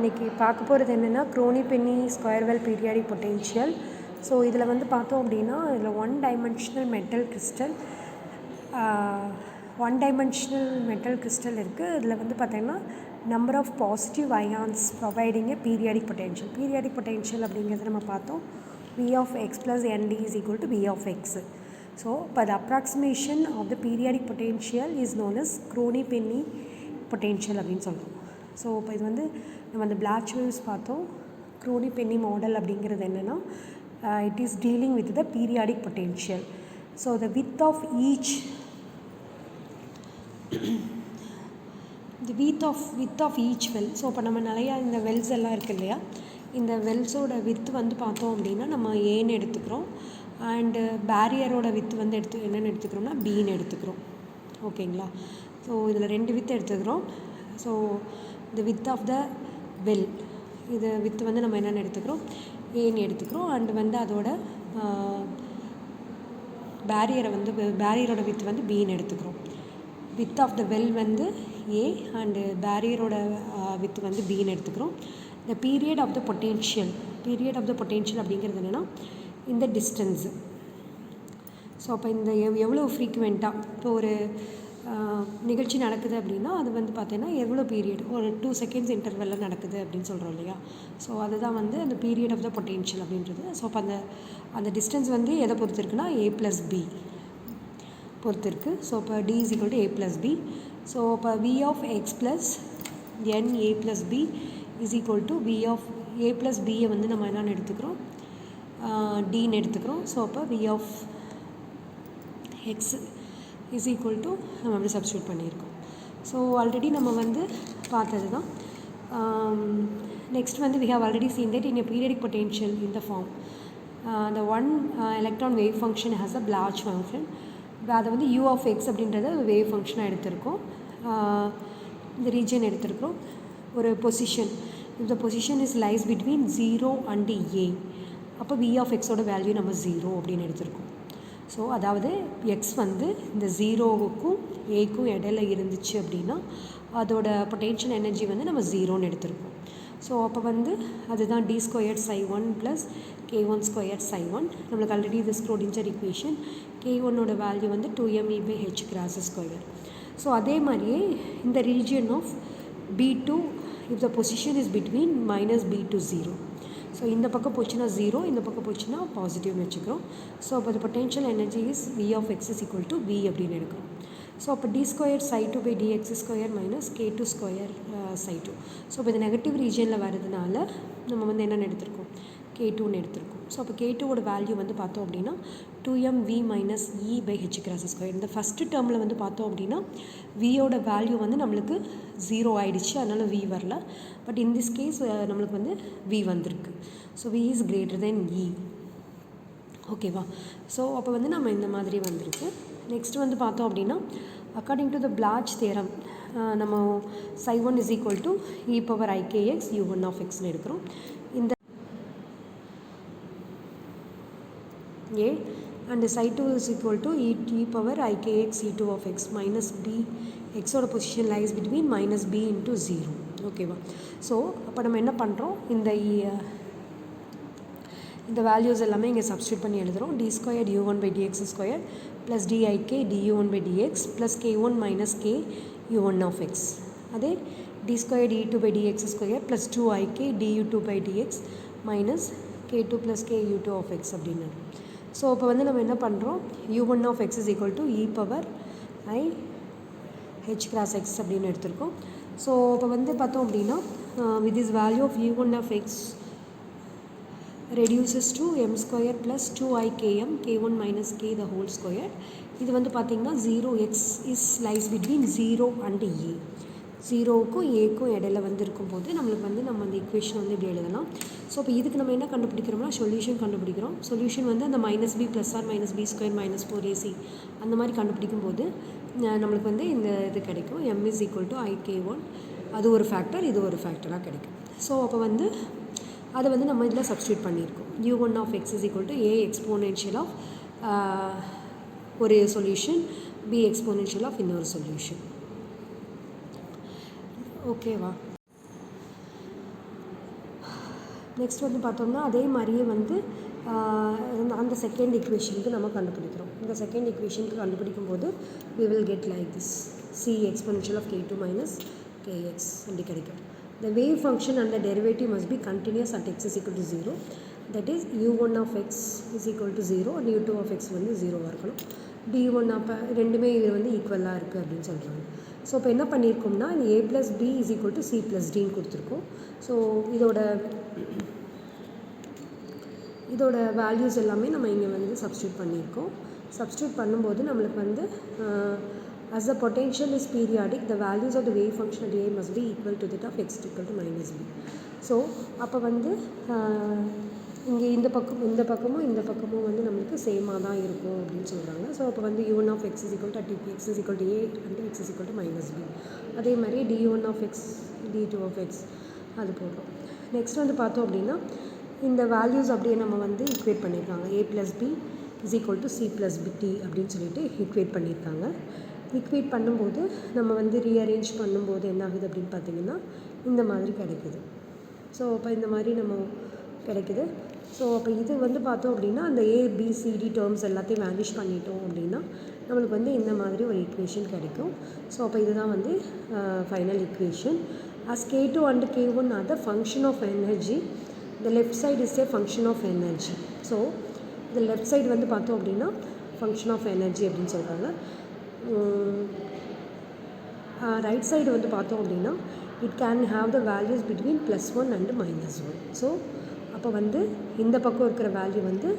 இன்றைக்கி பார்க்க போகிறது என்னென்னா Kronig Penney square well periodic potential. So இதில் வந்து பார்த்தோம் அப்படின்னா இதில் ஒன் டைமென்ஷனல் மெட்டல் கிறிஸ்டல் இருக்குது. இதில் வந்து பார்த்திங்கன்னா number of positive ions providing a periodic potential. Periodic potential அப்படிங்கிறது நம்ம பார்த்தோம் V of x plus ND is equal to V of x. So the approximation of the periodic potential is known as Crony-Penny potential அப்படின்னு சொல்கிறோம். So இப்போ இது வந்து நம்ம அந்த பிளாக் வேவ்ஸ் பார்த்தோம். Crony-Penny மாடல் அப்படிங்கிறது என்னென்னா it is dealing with the periodic potential. So the width of each well. So இப்போ நம்ம நிறையா இந்த வெல்ஸ் எல்லாம் இருக்குது இல்லையா, இந்த வெல்ஸோட வித்து வந்து பார்த்தோம் அப்படின்னா நம்ம ஏன்னு எடுத்துக்கிறோம். அண்டு பேரியரோட வித்து வந்து என்னென்னு எடுத்துக்கிறோம்னா பின்னு எடுத்துக்கிறோம். ஓகேங்களா? ஸோ இதில் 2 வித்து எடுத்துக்கிறோம். ஸோ இந்த வித் ஆஃப் த வெல், இது வித்து வந்து நம்ம என்னென்னு எடுத்துக்கிறோம் ஏன்னு எடுத்துக்கிறோம். அண்டு வந்து அதோட பேரியரோட வித்து வந்து பின்னு எடுத்துக்கிறோம். வித் ஆஃப் த வெல் வந்து ஏ அண்டு பேரியரோட வித்து வந்து பின்னு எடுத்துக்கிறோம். the period of the potential அப்படிங்கிறது என்னென்னா இந்த டிஸ்டன்ஸு. ஸோ அப்போ இந்த எவ்வளோ ஃப்ரீக்குவெண்ட்டாக இப்போ ஒரு நிகழ்ச்சி நடக்குது அப்படின்னா அது வந்து பார்த்தீங்கன்னா எவ்வளோ பீரியட் ஒரு 2 செகண்ட்ஸ் இன்டர்வெல்லில் நடக்குது அப்படின்னு சொல்கிறோம் இல்லையா. ஸோ அதுதான் வந்து அந்த பீரியட் ஆஃப் த பொட்டென்ஷியல் அப்படின்றது. ஸோ அப்போ அந்த டிஸ்டன்ஸ் வந்து எதை பொறுத்து இருக்குன்னா A+B பொறுத்து இருக்குது. ஸோ இப்போ D is equal to A+B. So இப்போ V of x plus n A+B is equal to V of A+Bயை வந்து நம்ம என்னென்னு எடுத்துக்கிறோம் Dன்னு எடுத்துக்கிறோம். ஸோ அப்போ V of x is equal to நம்ம அப்படி சப்ஸ்டியூட் பண்ணியிருக்கோம். ஸோ ஆல்ரெடி நம்ம வந்து பார்த்தது தான். நெக்ஸ்ட் வந்து we have already seen that in a periodic potential in the form the one electron wave function has a Bloch function. அதை வந்து U of x அப்படின்றத வேவ் ஃபங்க்ஷனாக எடுத்திருக்கோம். இந்த ரீஜன் எடுத்திருக்கிறோம். ஒரு position, if the position is lies between 0 and A, அப்போ V of xோட value நம்ம 0 அப்படின்னு எடுத்திருக்கோம். ஸோ அதாவது எக்ஸ் வந்து இந்த 0வுக்கும் ஏக்கும் இடையில இருந்துச்சு அப்படின்னா அதோட பொட்டென்ஷியல் எனர்ஜி வந்து நம்ம 0ன்னு எடுத்திருக்கோம். ஸோ அப்போ வந்து அதுதான் d² psi1 + k1² psi1. நம்மளுக்கு ஆல்ரெடி இது ஸ்க்ரோடிஞ்சர் ஈக்குவேஷன். k1ஓட வேல்யூ வந்து 2me/h². ஸோ அதே மாதிரியே இந்த region of B2 if the position is between -B to 0. So இந்த பக்கம் போச்சுன்னா 0, இந்த பக்கம் போச்சுன்னா பாசிட்டிவ்னு வச்சுக்கிறோம். ஸோ அப்போ the potential energy is V of x is equal to V அப்படின்னு எடுக்கிறோம். ஸோ அப்போ d² psi2/dx² - k2² psi2. So இப்போ இது நெகட்டிவ் ரீஜனில் வரதுனால நம்ம வந்து என்னென்னு எடுத்திருக்கோம் k2ன்னு எடுத்திருக்கோம். ஸோ அப்போ k2ஓட வேல்யூ வந்து பார்த்தோம் அப்படின்னா 2mv - e/h². இந்த ஃபஸ்ட்டு டேர்மில் வந்து பார்த்தோம் அப்படின்னா வியோட வேல்யூ வந்து நம்மளுக்கு 0 ஆகிடுச்சு, அதனால் v வரல. பட் இன் திஸ் கேஸ் நம்மளுக்கு வந்து v வந்திருக்கு. So v is greater than e. ஓகேவா? ஸோ அப்போ வந்து நம்ம இந்த மாதிரி வந்திருக்கு. நெக்ஸ்ட் வந்து பார்த்தோம் அப்படின்னா அக்கார்டிங் டு த பிளாச் தேரம் நம்ம psi1 is equal to e⁻ikx u1 of xன்னு எடுக்கிறோம். இந்த A and psi2 is equal to e⁻ikx e2 of x minus b. xோட position lies between -b into 0. ஓகேவா? ஸோ அப்போ நம்ம என்ன பண்ணுறோம், இந்த வேல்யூஸ் எல்லாமே இங்கே சப்ஸ்டியூட் பண்ணி எழுதுகிறோம். d² u1/dx² plus dik du1/dx plus k1 - k u1 of x. அதே d² e2/dx² plus 2ik du2/dx minus k2 plus k u2 of x அப்படின்னு. ஸோ இப்போ வந்து நம்ம என்ன பண்ணுறோம், u1 of x is equal to e⁻i(h×x) அப்படின்னு எடுத்திருக்கோம். So இப்போ வந்து பார்த்தோம் அப்படின்னா with this value of u1 of x reduces to m² plus 2ikm k1 minus k the whole square. இது வந்து பார்த்திங்கன்னா 0x is lies between 0 and a. 0க்கும் ஏக்கும் இடையில வந்து இருக்கும்போது நம்மளுக்கு வந்து நம்ம அந்த ஈக்குவேஷன் வந்து இப்படி எழுதலாம். ஸோ இப்போ இதுக்கு நம்ம என்ன கண்டுபிடிக்கிறோம்னா சொல்யூஷன் கண்டுபிடிக்கிறோம். சொல்யூஷன் வந்து அந்த -b + or -b² - 4ac அந்த மாதிரி கண்டுபிடிக்கும் போது நம்மளுக்கு வந்து இந்த இது கிடைக்கும். m is equal to ik1. அது ஒரு ஃபேக்டர், இது ஒரு ஃபேக்டராக கிடைக்கும். ஸோ அப்போ வந்து அதை வந்து நம்ம இதில் சப்ஸ்டியூட் பண்ணியிருக்கோம். u1 of x is equal to a exponential of ஒரு சொல்யூஷன், b exponential of இன்னொரு சொல்யூஷன். ஓகேவா? நெக்ஸ்ட் வந்து பார்த்தோம்னா அதே மாதிரியே வந்து அந்த செகண்ட் ஈக்குவேஷனுக்கு நம்ம கண்டுபிடிக்கிறோம். இந்த செகண்ட் ஈக்குவேஷனுக்கு கண்டுபிடிக்கும் போது we will get like this c exponential of k2 minus kx அப்படி கிடைக்கும். The wave function and the derivative must be continuous at x is equal to 0. That is u1 of x is equal to 0 and u2 of x வந்து 0வாக இருக்கணும். d1 அப்போ ரெண்டுமே இது வந்து ஈக்குவலாக இருக்குது அப்படின்னு சொல்கிறாங்க. ஸோ இப்போ என்ன பண்ணியிருக்கோம்னா இந்த a plus b is equal to c plus dன்னு கொடுத்துருக்கோம். ஸோ இதோட வேல்யூஸ் எல்லாமே நம்ம இங்கே வந்து சப்ஸ்டியூட் பண்ணியிருக்கோம். சப்ஸ்டியூட் பண்ணும்போது நம்மளுக்கு வந்து as the potential is periodic, the values of the wave function at a must be equal to that of x equal to minus b. So அப்போ வந்து இங்கே இந்த பக்கமும் வந்து நம்மளுக்கு சேமாக தான் இருக்கும் அப்படின்னு சொல்கிறாங்க. ஸோ அப்போ வந்து u1 of x is equal to x is equal to a and x is equal to minus b. அதே மாதிரி d1 of x d2 of x அது போடுறோம். நெக்ஸ்ட் வந்து பார்த்தோம் அப்படின்னா இந்த வேல்யூஸ் அப்படியே நம்ம வந்து ஈக்குவேட் பண்ணியிருக்காங்க. a plus b is equal to c plus t அப்படின்னு சொல்லிட்டு ஈக்குவேட் பண்ணியிருக்காங்க. ஈக்குவேட் பண்ணும்போது நம்ம வந்து ரீஅரேஞ்ச் பண்ணும்போது என்ன ஆகுது அப்படின்னு பார்த்திங்கன்னா இந்த மாதிரி கிடைக்குது. ஸோ அப்போ இந்த மாதிரி நம்ம கிடைக்குது. ஸோ அப்போ இது வந்து பார்த்தோம் அப்படின்னா அந்த ஏபிசிடி டேர்ம்ஸ் எல்லாத்தையும் வேனிஷ் பண்ணிட்டோம் அப்படின்னா நம்மளுக்கு வந்து இந்த மாதிரி ஒரு ஈக்குவேஷன் கிடைக்கும். ஸோ அப்போ இதுதான் வந்து final equation. as k2 and k1 are the function of energy, the left side is a function of energy. So இந்த லெஃப்ட் சைடு வந்து பார்த்தோம் அப்படின்னா ஃபங்க்ஷன் ஆஃப் எனர்ஜி அப்படின்னு சொல்கிறாங்க. ரைட் சைடு வந்து பார்த்தோம் அப்படின்னா it can have the values between +1 and -1. So அப்போ வந்து இந்த பக்கம் இருக்கிற வேல்யூ வந்து